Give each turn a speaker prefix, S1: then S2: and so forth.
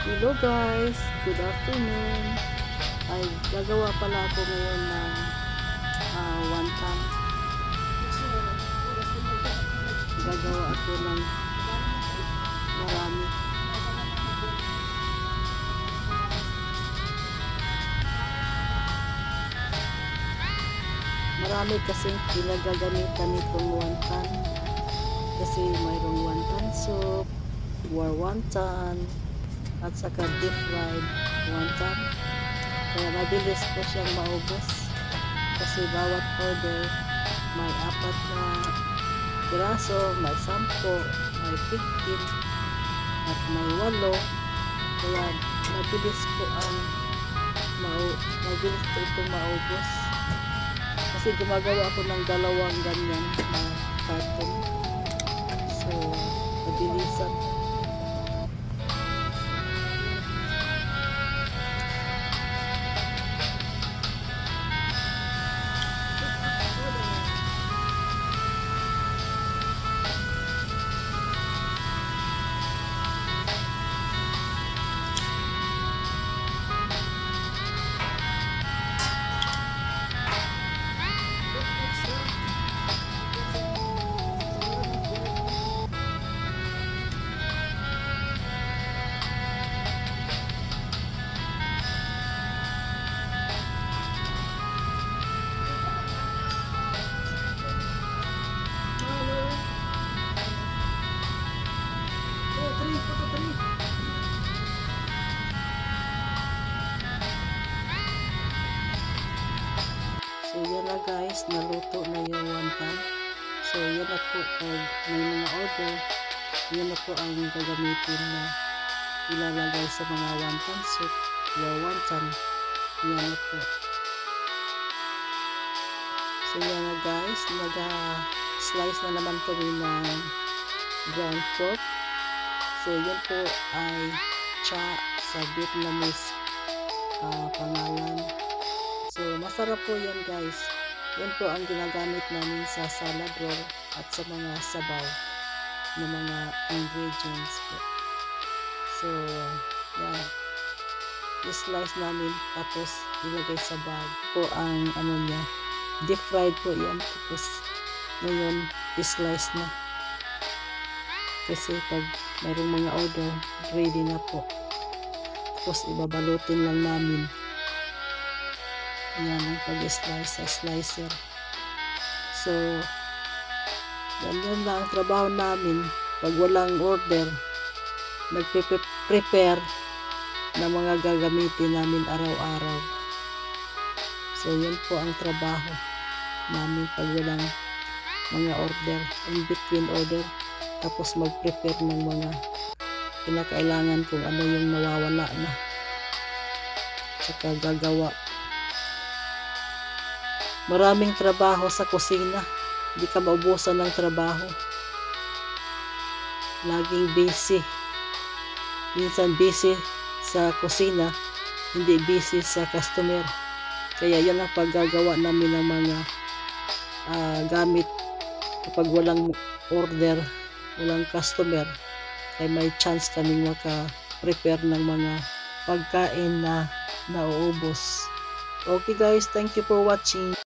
S1: Hello guys, good afternoon. Ay, gagawa pala ako ngayon ng wonton. Gagawa ako ng marami. Marami kasing pinagagamitan nitong wonton. Kasi mayroong wonton soup, war wonton, at saka deep fried wonton. Kaya mabilis po siyang maubos kasi bawat order may 4 na piraso, may 10, may 15 at may 8. Kaya mabilis po ang mabilis po itong maubos kasi gumagawa ako ng 2 ganyan na carton, so mabilisan. So yan na guys, naluto na yung wonton. So yan na po, pag may mga order, yan na po ang gagamitin na ilalagay sa mga wonton soup, war wonton. Yan na po. So yan na guys, nag-slice na naman kami ng ground pork. So yan po ay cha sa Vietnamese pangalan. So masarap po yan guys. Yan po ang ginagamit namin sa salad roll at sa mga sabaw na mga ingredients po. So yan, i-slice namin tapos ilagay sa bag po ang ano niya, deep fried po yan. Tapos ngayon i-slice na kasi pag mayroong mga order ready na po, tapos ibabalutin lang namin. Yan ang pag-slice sa slicer. So yan lang ang trabaho namin pag walang order. Nagpe-prepare na mga gagamitin namin araw-araw. So yan po ang trabaho namin pag walang mga order, in between order. Tapos mag-prepare ng mga kinakailangan kung ano yung nawawala na, saka gagawa. Maraming trabaho sa kusina, hindi ka maubusan ng trabaho. Laging busy. Minsan busy sa kusina, hindi busy sa customer. Kaya yan ang paggagawa namin ng mga gamit kapag walang order, walang customer, ay may chance kaming maka-prepare ng mga pagkain na nauubos. Okay guys, thank you for watching.